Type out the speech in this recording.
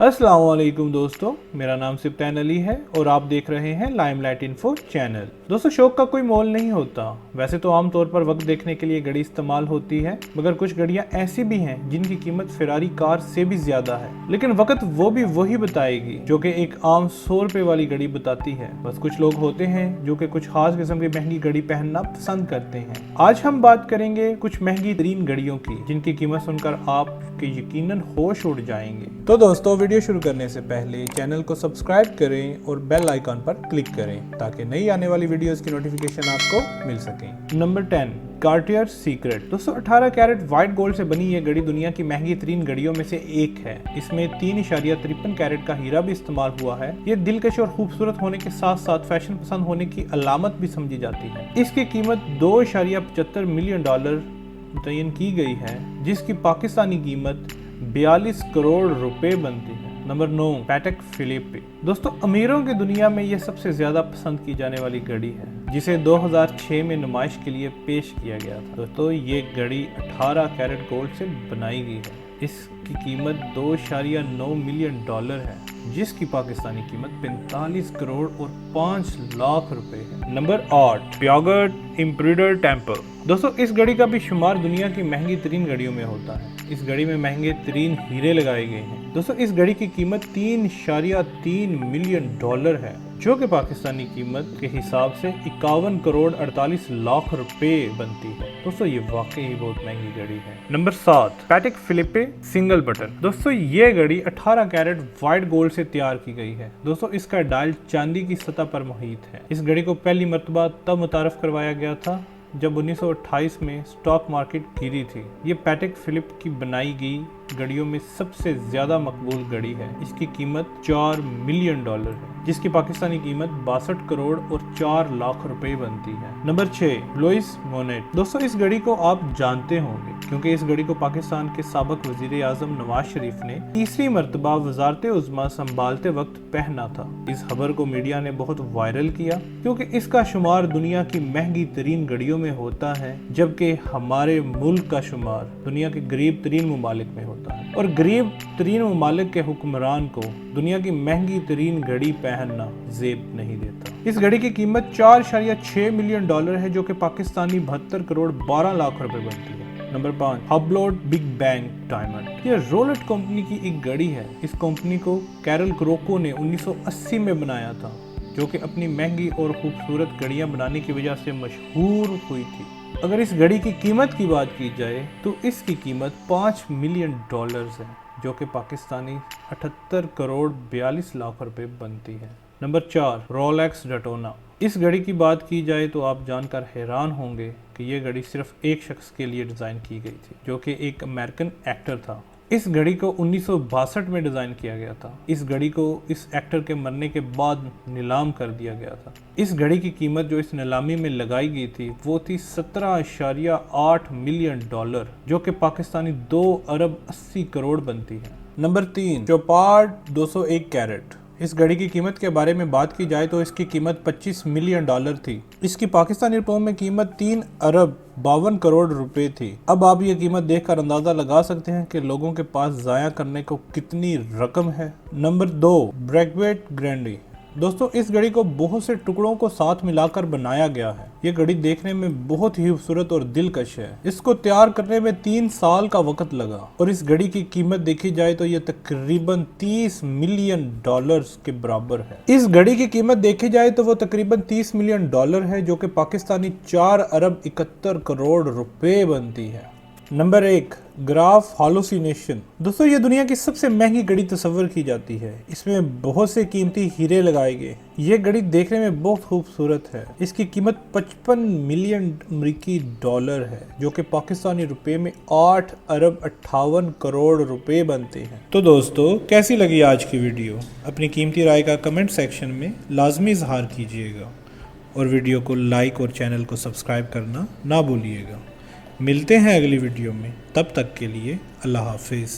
अस्सलाम वालेकुम दोस्तों, मेरा नाम सिब्तान अली है और आप देख रहे हैं लाइमलाइट इन्फो चैनल। दोस्तों, शौक का कोई मोल नहीं होता। वैसे तो आमतौर पर वक्त देखने के लिए घड़ी इस्तेमाल होती है, मगर कुछ घड़ियां ऐसी भी हैं जिनकी कीमत फेरारी कार से भी ज्यादा है, लेकिन वक्त वो भी वही बताएगी जो कि एक आम 100 रुपए वाली घड़ी बताती है। बस कुछ लोग होते हैं जो कि कुछ खास किस्म की महंगी घड़ी पहनना पसंद करते हैं। आज हम बात करेंगे कुछ महंगी तरीन घड़ियों की जिनकी कीमत सुनकर आपके यकीनन होश उड़ जाएंगे। तो दोस्तों, वीडियो शुरू करने से पहले चैनल को सब्सक्राइब करें और बेल आइकन पर क्लिक करें ताकि नई आने वाली वीडियोस की नोटिफिकेशन आपको मिल सके। Number 10, Cartier secret. दोस्तों, 18 कैरेट व्हाइट गोल्ड से बनी ये घड़ी दुनिया की महंगी तरीन घड़ियों में से एक है। इसमें 3.53 कैरेट का हीरा भी इस्तेमाल हुआ है। ये दिलकश और खूबसूरत होने के साथ साथ फैशन पसंद होने की अलामत भी समझी जाती है। इसकी कीमत $2.75 मिलियन मुतय्यन की गई है, जिसकी पाकिस्तानी कीमत 42 करोड़ रुपए बनती है। Number 9, Patek Philippe. दोस्तों, अमीरों की दुनिया में यह सबसे ज्यादा पसंद की जाने वाली घड़ी है, जिसे 2006 में नुमाइश के लिए पेश किया गया था। दोस्तों, ये घड़ी 18 कैरेट गोल्ड से बनाई गई है। इसकी कीमत $2.9 मिलियन है, जिसकी पाकिस्तानी कीमत 45 करोड़ और 5 लाख रुपए है। Number 8, Piaget embroidered temple. दोस्तों, इस घड़ी का भी शुमार दुनिया की महंगी तरीन घड़ियों में होता है। इस घड़ी में महंगे तरीन हीरे लगाए गए हैं। दोस्तों, इस घड़ी की कीमत $3.3 मिलियन है, जो कि पाकिस्तानी कीमत के हिसाब से 51 करोड़ 48 लाख रुपए बनती है। दोस्तों, ये वाकई ही बहुत महंगी घड़ी है। Number 7, Patek Philippe single button. दोस्तों, ये घड़ी 18 कैरेट व्हाइट गोल्ड से तैयार की गई है। दोस्तों, इसका डायल चांदी की सतह पर मुहित है। इस घड़ी को पहली मर्तबा तब मुतारफ करवाया गया था जब 1928 में स्टॉक मार्केट गिरी थी। ये पैटेक फिलिप की बनाई गई घड़ियों में सबसे ज्यादा मकबूल घड़ी है। इसकी कीमत $4 मिलियन है, जिसकी पाकिस्तानी कीमत 62 करोड़ और 4 लाख रुपए बनती है। Number 6, Louis Moinet. दोस्तों, इस घड़ी को आप जानते होंगे क्योंकि इस घड़ी को पाकिस्तान के साबिक वजीर आजम नवाज शरीफ ने तीसरी मर्तबा वजारत उज़्मा संभालते वक्त पहना था। इस खबर को मीडिया ने बहुत वायरल किया क्योंकि इसका शुमार दुनिया की महंगी तरीन घड़ियों में होता है, जबकि हमारे मुल्क का शुमार दुनिया के गरीब तरीन ममालिक में होता है, और गरीब तरीन ममालिक के हुक्मरान को दुनिया की महंगी तरीन घड़ी पहनना जेब नहीं देता। इस घड़ी की कीमत $4.6 मिलियन है, जो कि पाकिस्तानी 72 करोड़ 12 लाख रुपए बनती है। Number 5, Hublot big bang diamond. ये रोलेट कंपनी की एक घड़ी है। इस कंपनी को कैरल क्रोको ने 1980 में बनाया था, जो कि अपनी महंगी और खूबसूरत घड़ियां बनाने की वजह से मशहूर हुई थी। अगर इस घड़ी की कीमत की बात की जाए तो इसकी कीमत $5 मिलियन है, जो कि पाकिस्तानी 78 करोड़ 42 लाख रुपए बनती है। Number 4, Rolex Daytona. इस घड़ी की बात की जाए तो आप जानकर हैरान होंगे कि ये घड़ी सिर्फ एक शख्स के लिए डिज़ाइन की गई थी, जो कि एक अमेरिकन एक्टर था। इस घड़ी को 1962 में डिज़ाइन किया गया था। इस घड़ी को इस एक्टर के मरने के बाद नीलाम कर दिया गया था। इस घड़ी की कीमत जो इस नीलामी में लगाई गई थी वो थी $17.8 मिलियन, जो कि पाकिस्तानी 2 अरब 80 करोड़ बनती है। Number 3, Chopard 201 carat. इस घड़ी की कीमत के बारे में बात की जाए तो इसकी कीमत $25 मिलियन थी। इसकी पाकिस्तानी रुपयों में कीमत 3 अरब 52 करोड़ रुपए थी। अब आप ये कीमत देखकर अंदाजा लगा सकते हैं कि लोगों के पास जाया करने को कितनी रकम है। नंबर 2, ब्रैकवेट ग्रैंडी। दोस्तों, इस घड़ी को बहुत से टुकड़ों को साथ मिलाकर बनाया गया है। ये घड़ी देखने में बहुत ही खूबसूरत और दिलकश है। इसको तैयार करने में 3 साल का वक्त लगा और इस घड़ी की कीमत देखी जाए तो ये तकरीबन $30 मिलियन के बराबर है। इस घड़ी की कीमत देखी जाए तो वो तकरीबन $30 मिलियन है, जो कि पाकिस्तानी 4 अरब 71 करोड़ रुपए बनती है। Number 1, graph hallucination. दोस्तों, ये दुनिया की सबसे महंगी घड़ी तस्वर की जाती है। इसमें बहुत से कीमती हीरे लगाए गए। ये घड़ी देखने में बहुत खूबसूरत है। इसकी कीमत $55 मिलियन अमेरिकी है, जो कि पाकिस्तानी रुपए में 8 अरब 58 करोड़ रुपए बनते हैं। तो दोस्तों, कैसी लगी आज की वीडियो? अपनी कीमती राय का कमेंट सेक्शन में लाजमी इजहार कीजिएगा और वीडियो को लाइक और चैनल को सब्सक्राइब करना ना भूलिएगा। मिलते हैं अगली वीडियो में, तब तक के लिए अल्लाह हाफिज़।